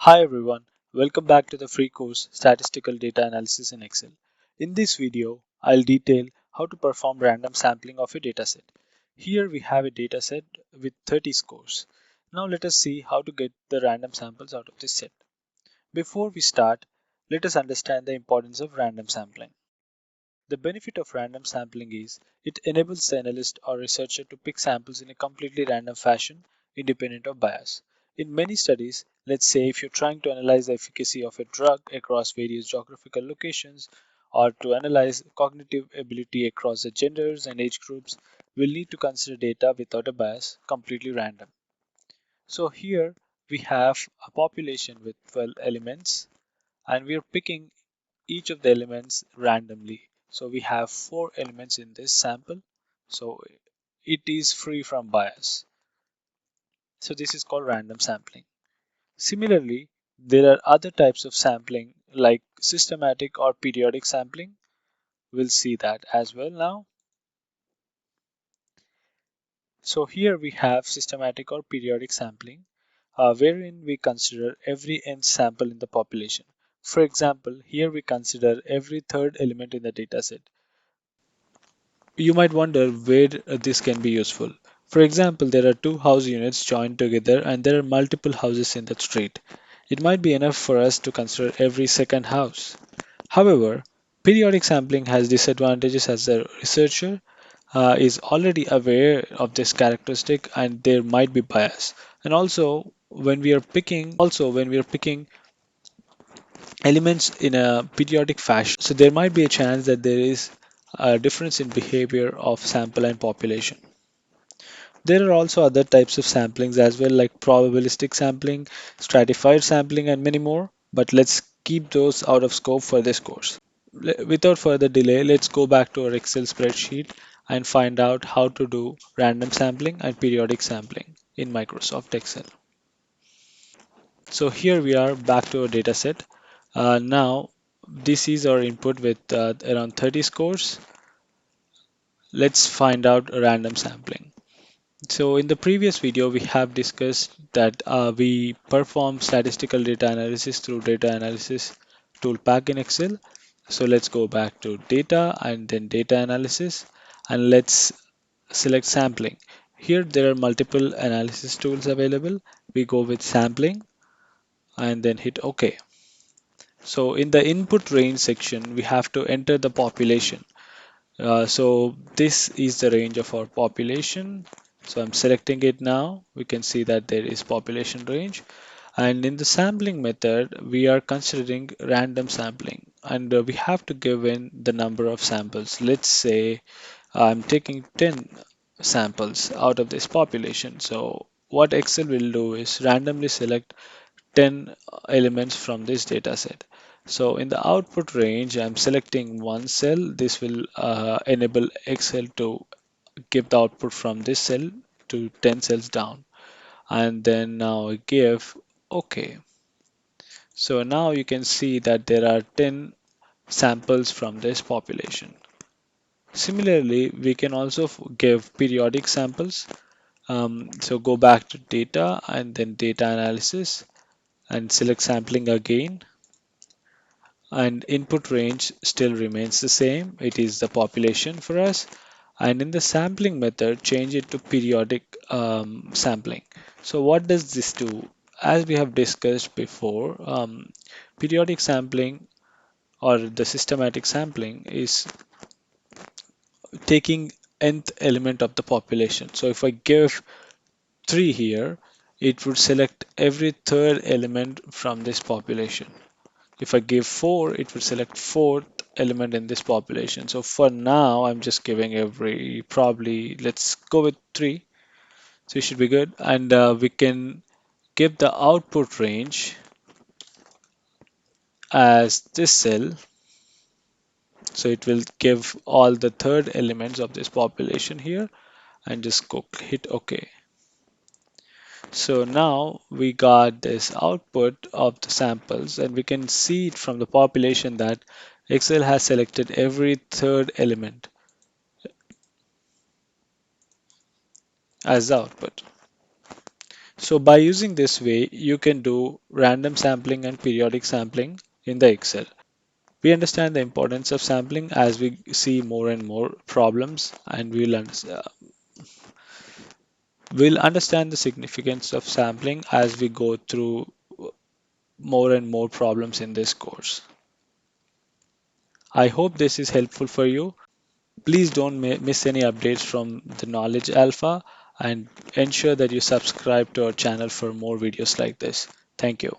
Hi everyone, welcome back to the free course Statistical Data Analysis in Excel. In this video, I'll detail how to perform random sampling of a dataset. Here we have a dataset with 30 scores. Now let us see how to get the random samples out of this set. Before we start, let us understand the importance of random sampling. The benefit of random sampling is it enables the analyst or researcher to pick samples in a completely random fashion, independent of bias. In many studies, let's say if you're trying to analyze the efficacy of a drug across various geographical locations or to analyze cognitive ability across the genders and age groups, we'll need to consider data without a bias, completely random. So here we have a population with 12 elements and we are picking each of the elements randomly. So we have four elements in this sample. So it is free from bias. So this is called random sampling. Similarly, there are other types of sampling like systematic or periodic sampling. We'll see that as well now. So here we have systematic or periodic sampling, wherein we consider every nth sample in the population. For example, here we consider every third element in the dataset. You might wonder where this can be useful. For example, there are two house units joined together and there are multiple houses in that street. It might be enough for us to consider every second house. However, periodic sampling has disadvantages as the researcher is already aware of this characteristic and there might be bias. And also, when we are picking elements in a periodic fashion, so there might be a chance that there is a difference in behavior of sample and population. There are also other types of samplings as well, like probabilistic sampling, stratified sampling, and many more. But let's keep those out of scope for this course. Without further delay, let's go back to our Excel spreadsheet and find out how to do random sampling and periodic sampling in Microsoft Excel. So here we are back to our data set. Now, this is our input with around 30 scores. Let's find out random sampling. So in the previous video, we have discussed that we perform statistical data analysis through data analysis tool pack in Excel. So let's go back to data and then data analysis and let's select sampling. Here there are multiple analysis tools available. We go with sampling and then hit OK. So in the input range section, we have to enter the population. So this is the range of our population. So I'm selecting it now. We can see that there is population range. And in the sampling method, we are considering random sampling. And we have to give in the number of samples. Let's say I'm taking 10 samples out of this population. So what Excel will do is randomly select 10 elements from this data set. So in the output range, I'm selecting one cell. This will enable Excel to give the output from this cell to 10 cells down. And then now I give OK. So now you can see that there are 10 samples from this population. Similarly, we can also give periodic samples. So go back to data and then data analysis and select sampling again, and input range still remains the same. It is the population for us, and in the sampling method change it to periodic sampling. So what does this do? As we have discussed before, periodic sampling or the systematic sampling is taking nth element of the population. So if I give 3 here, it would select every third element from this population. If I give 4, it would select fourth element in this population. So for now, I'm just giving every, probably, let's go with 3. So it should be good. And we can give the output range as this cell. So it will give all the third elements of this population here and just go hit OK. So now we got this output of the samples and we can see it from the population that Excel has selected every third element as the output. So by using this way, you can do random sampling and periodic sampling in the Excel. We understand the importance of sampling as we see more and more problems, and we'll understand the significance of sampling as we go through more and more problems in this course. I hope this is helpful for you. Please don't miss any updates from the Knowledge Alpha and ensure that you subscribe to our channel for more videos like this. Thank you.